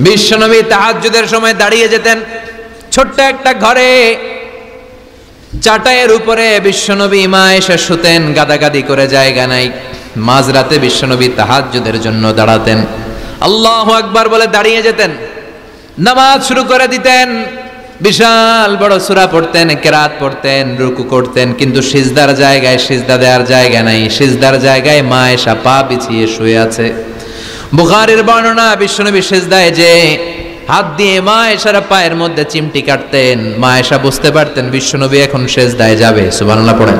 বিশ্বনবী তাহাজ্জুদের সময় দাঁড়িয়ে যেতেন। ছোট্ট একটা ঘরে চাটাইয়ের উপরে বিশ্বনবী মা এসে শুতেন, গাদাগাদি করে জায়গা নাই। মাঝরাতে বিশ্বনবী তাহাজ্জুদের জন্য দাঁড়াতেন, আল্লাহু আকবার বলে দাঁড়িয়ে যেতেন, নামাজ শুরু করে দিতেন। বিশাল বড় সূরা পড়তেন, কেরাত পড়তেন, রুকু করতেন, কিন্তু সিজদার জায়গায় সিজদা দেওয়ার জায়গা নাই। সিজদার জায়গায় মা এসা পা বিছিয়ে শুয়ে আছে। বুখারীর বর্ণনা, বিশ্বনবী সিজদায় যে হাত দিয়ে মা এসার পায়ের মধ্যে চিমটি কাটতেন, মা এসা বুঝতে পারতেন বিশ্বনবী এখন সিজদায় যাবে। সুবহানাল্লাহ পড়েন।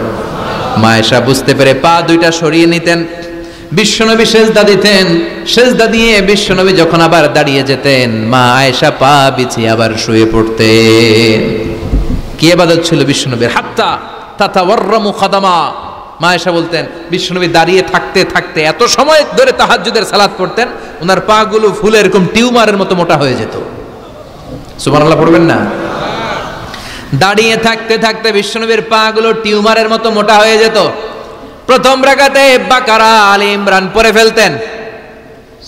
মা এসা বুঝতে পেরে পা দুইটা সরিয়ে নিতেন, বিশ্বনবী সিজদা দিতেন। সিজদা দিয়ে বিশ্বনবী যখন আবার দাঁড়িয়ে যেতেন, মা আয়েশা পা বিছিয়ে আবার শুয়ে পড়তেন। কি ইবাদত ছিল বিশ্বনবীর! হাত্তা তাতাওয়াররামু খাদামা। মা আয়েশা বলতেন বিশ্বনবী দাঁড়িয়ে থাকতে থাকতে এত সময় ধরে তাহাজ্জুদের সালাত পড়তেন, ওনার পা গুলো ফুলে এরকম টিউমারের মতো মোটা হয়ে যেত। সুবহানাল্লাহ পড়বেন না? দাঁড়িয়ে থাকতে থাকতে বিশ্বনবীর পা গুলো টিউমারের মতো মোটা হয়ে যেত। প্রথম রাকাতে বাকারা, আলে ইমরান পড়ে ফেলতেন।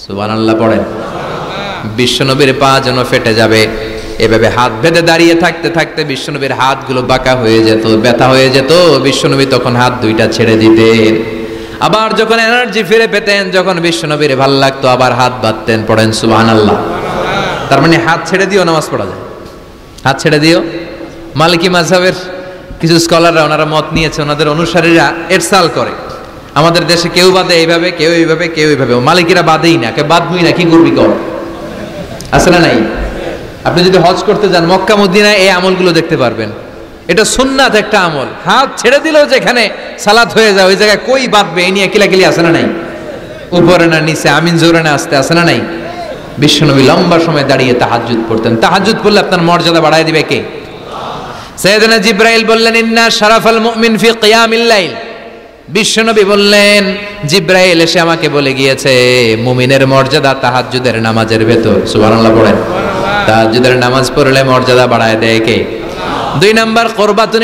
সুবহানাল্লাহ পড়েন। বিশ্বনবীর পা যেন ফেটে যাবে, এভাবে হাত বেঁধে দাঁড়িয়ে থাকতে থাকতে বিশ্বনবীর হাতগুলো বাঁকা হয়ে যেত, ব্যথা হয়ে যেত। বিশ্বনবী তখন হাত দুইটা ছেড়ে দিতেন। আবার যখন এনার্জি ফিরে পেতেন, যখন বিশ্বনবীর ভাল লাগতো, আবার হাত বাঁধতেন। পড়েন সুবহানাল্লাহ। তার মানে হাত ছেড়ে দিও নামাজ পড়া যায়। হাত ছেড়ে দিও। মালিকি মাযহাবের কিছু স্কলাররা ওনারা মত নিয়েছে, ওনাদের অনুসারীরা এরসাল করে, আমাদের দেশে কেউ বাদে এইভাবে, কেউ এইভাবে, কেউ এইভাবে। মালিকিরা বাদেই না, কে বাদবই না, কি করবি কর, আছে না নাই? আপনি যদি হজ করতে যান মক্কা মদিনায়, এই আমলগুলো দেখতে পারবেন। এটা সুন্নাত একটা আমল। হাত ছেড়ে দিলেও যেখানে সালাত হয়ে যায় ওই জায়গায় কই বাঁধবে, এই নিয়ে কিলাকিলি আছে না নাই? উপরে না নিচে, আমিন জোরে না আসতে, আছে না নাই? বিশ্বনবী লম্বা সময় দাঁড়িয়ে তাহাজ্জুদ পড়তেন। তাহাজ্জুদ পড়লে আপনার মর্যাদা বাড়ায় দিবে কে? সাইয়েদনা জিবরাইল বললেন, ইন্না শারাফাল মুমিন ফি কিয়ামিল লাইল। বিশ্বনবী বললেন, জিবরাইল এসে আমাকে বলে গিয়েছে মুমিনের মর্যাদা তাহাজ্জুদের নামাজের ভেতর। সুবহানাল্লাহ পড়েন। তাহাজ্জুদের নামাজ পড়লে মর্যাদা বাড়ায় দেয় কে? দুই নাম্বার, কুরবাতুন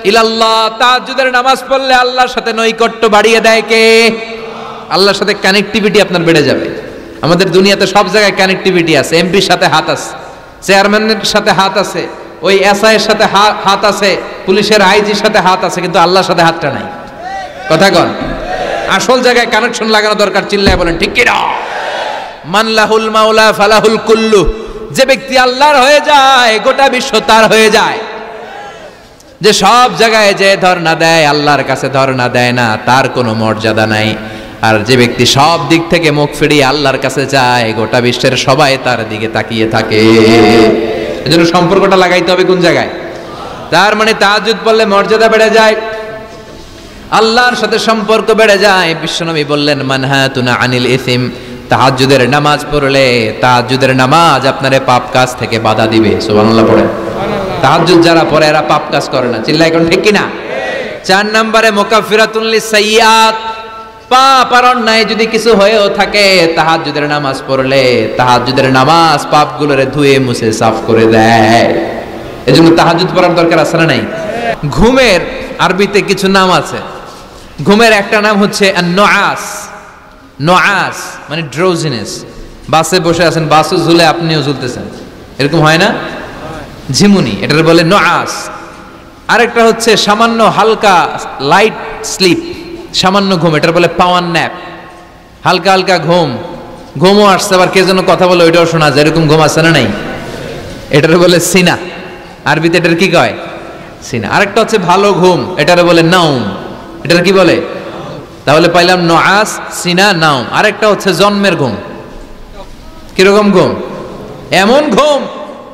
ইলাল্লাহ। তাহাজ্জুদের নামাজ পড়লে আল্লাহর সাথে নৈকট্য বাড়িয়ে দেয় কে? আল্লাহর সাথে কানেক্টিভিটি আপনার বেড়ে যাবে। আমাদের দুনিয়াতে সব জায়গায় কানেক্টিভিটি আছে। এমপির সাথে হাত আছে, চেয়ারম্যানের সাথে হাত আছে, ওই এসআই এর সাথে হাত আছে, পুলিশের আইজির সাথে হাত আছে, কিন্তু আল্লাহর সাথে হাতটা নাই। কথা কন। আসল জায়গায় কানেকশন লাগানো দরকার। চিল্লায় বলেন ঠিক কি না? মান লাহুল মাওলা ফালাহুল কুল্লু। যে ব্যক্তি আল্লাহর হয়ে যায়, গোটা বিশ্ব তার হয়ে যায়। যে সব জায়গায় যে ধর্ণা দেয়, আল্লাহর কাছে ধর্ণা দেয় না, তার কোনো মর্যাদা নাই। আর যে ব্যক্তি সব দিক থেকে মুখ ফিরিয়ে আল্লাহর কাছে যায়, গোটা বিশ্বের সবাই তার দিকে তাকিয়ে থাকে। এজন্য সম্পর্কটা লাগাইতে হবে কোন জায়গায়? তার মানে তাহাজ্জুদ পড়লে মর্যাদা বেড়ে যায়, আল্লাহর সাথে সম্পর্ক বেড়ে যায়। বিশ্বনবী বললেন, মানহাতুনা আনিল ইসিম। তাহাজ্জুদের নামাজ পড়লে, তাহাজ্জুদের নামাজ আপনারে পাপ কাজ থেকে বাধা দিবে। সুবহানাল্লাহ পড়েন। তাহাজ্জুদ যারা পড়ে এরা পাপ কাজ করে না। চিল্লায় কোন ঠিক কি না? 4 নম্বরে মুকাফফিরাতুন লিসাইয়্যাত। পাপ আর অন্যায় যদি কিছু হয়েও থাকে, তাহাজ্জুদের নামাজ পড়লে তাহাজ্জুদের নামাজ পাপগুলোরে ধুয়ে মুছে সাফ করে দেয়। এজন্য তাহাজ্জুদ পড়ার দরকার আছে না নাই? ঘুমের আরবিতে কিছু নাম আছে। ঘুমের একটা নাম হচ্ছে আন-নুআস। নুআস মানে ড্রোজিনেস। বাসে বসে আছেন, বাসও ঝুলে আপনিও ঝুলতেছেন, এরকম হয় না? ঝিমুনি, এটার বলে নুআস। আরেকটা হচ্ছে সামান্য হালকা লাইট স্লিপ, সামান্য ঘুম, এটার বলে পাওয়ার ন্যাপ। হালকা হালকা ঘুম, ঘুমও আসছে, আবার কে যেন কথা বলে ওইটাও শোনা যায়, এরকম ঘুম আছে না নাই? এটার বলে সিনা। আরবিতে এটার কি কয়? সিনা। আরেকটা হচ্ছে ভালো ঘুম, এটার বলে নাউম। এটার কি বলে? তাহলে পাইলাম নুআস, সিনা, নাউম। আরেকটা হচ্ছে জন্মের ঘুম। কিরকম ঘুম? এমন ঘুম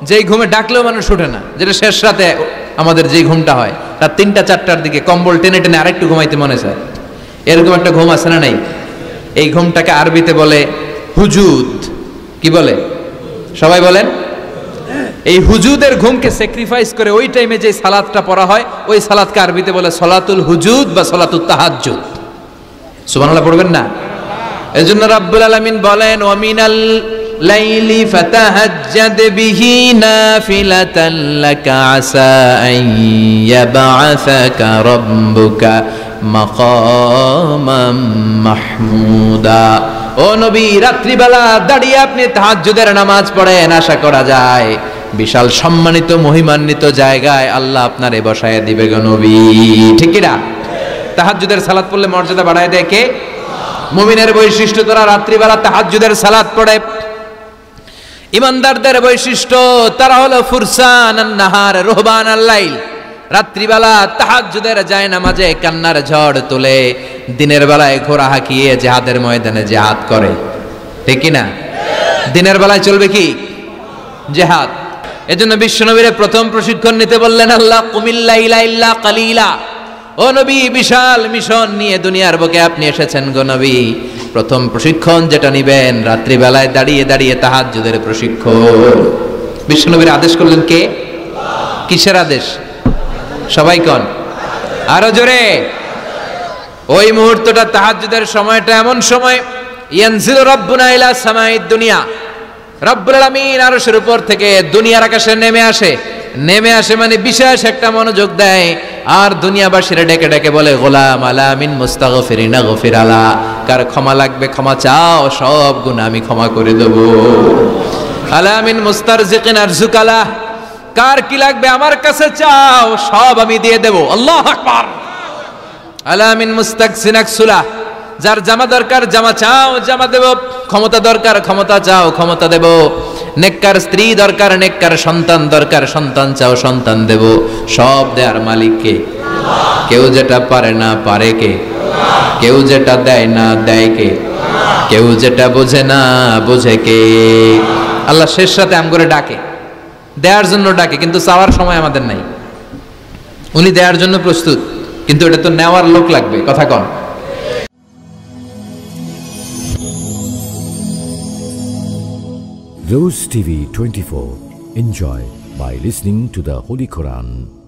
যেই ঘুমে ডাকলেও মানুষ ওঠে না, যেটা শেষ রাতে আমাদের যেই ঘুমটা হয়, রাত 3টা-4টার দিকে কম্বল টেনে টেনে আরেকটু ঘুমাইতে মনে চায়, এরকম একটা ঘুম আছে না নাই? এই ঘুমটাকে আরবিতে বলে হুজুদ। কি বলে? সবাই বলেন। এই হুজুদের ঘুমকে স্যাক্রিফাইস করে ওই টাইমে যে সালাতটা পড়া হয়, ওই সালাতকে আরবিতে বলে সলাতুল হুজুদ বা সলাতুত তাহাজ্জুদ। সুবহানাল্লাহ পড়বেন না? এজন্য রাব্বুল আলামিন বলেন, ওয়া মিনাল লাইলি ফাতাহাজ্জাদ বিহি নাফিলাতান লাকা আসা আন ইয়াবআসাকা রাব্বুকা মাকামাম মাহমুদা। ও নবী, রাত্রিবেলা দাঁড়িয়ে আপনি তাহাজ্জুদের নামাজ পড়েন, আশা করা যায় বিশাল সম্মানিত মহিমান্বিত জায়গায় আল্লাহ আপনারে বসায় দিবে গো নবী। ঠিক কি না? তাহাজ্জুদের সালাত পড়লে মর্যাদা বাড়ায় দেয় কে? মুমিনের বৈশিষ্ট্য, তারা রাত্রিবেলা তাহাজ্জুদের সালাত পড়ে। ইমানদারদের বৈশিষ্ট্য, তারা হলো ফুরসান আন-নাহার রুহবান আল-লাইল। রাত্রিবেলা তাহাজ্জুদের যায় নামাজে কান্নার ঝড় তুলে, দিনের বেলায় ঘোড়া হাঁকিয়ে জিহাদের ময়দানে জিহাদ করে। ঠিক কি না? দিনের বেলায় চলবে কি? জিহাদ। এজন্য বিশ্বনবীর প্রথম প্রশিক্ষণ নিতে বললেন আল্লাহ, কুমিল লাইলা ইল্লা কালিলা। ও নবী, বিশাল মিশন নিয়ে দুনিয়ার বুকে আপনি এসেছেন গো নবী। প্রথম প্রশিক্ষণ যেটা নিবেন, রাত্রিবেলায় দাঁড়িয়ে দাঁড়িয়ে তাহাজ্জুদের প্রশিক্ষণ। বিশ্বনবীর আদেশ করলেন কে? কিসের আদেশ? সবাই কোন? আরো জোরে। ওই মুহূর্তটা তাহাজ্জুদের সময়টা এমন সময়, ইয়ানজিলু রাব্বুনা ইলা সামাইদ দুনিয়া, রব্বুল আলামিন আরশের উপর থেকে দুনিয়ার আকাশে নেমে আসে। নেমে আসে মানে বিশেষ একটা মনোযোগ দেয়, আর দুনিয়াবাসীরা ডেকে ডেকে বলে, গোলাম আলা মিন মুস্তাগফিরিনা গফির আলা, কার ক্ষমা লাগবে ক্ষমা চাও, সব গুনাহ আমি ক্ষমা করে দেব। আলা মিন মুস্তারজিকিন আরজুকালা, কার কি লাগবে আমার কাছে চাও, সব আমি দিয়ে দেব। আল্লাহু আকবার। আলা মিন মুস্তাকসিন আকসুলা, যার জামা দরকার জামা চাও, জামা দেব। ক্ষমতা দরকার ক্ষমতা চাও, ক্ষমতা দেব। নেককার স্ত্রী দরকার, নেককার সন্তান দরকার, সন্তান চাও, সন্তান দেব। সব দেয়ার মালিক কে? কেউ যেটা পারে না পারে কে? কেউ যেটা দেয় না দেয় কে? কেউ যেটা বোঝে না বোঝে কে? আল্লাহ শেষ রাতে আম করে ডাকে, দেওয়ার জন্য ডাকে, কিন্তু চাওয়ার সময় আমাদের নাই। উনি দেওয়ার জন্য প্রস্তুত, কিন্তু এটা তো নেওয়ার লোক লাগবে। কথা কন? Rose TV 24. Enjoy by listening to the Holy Quran.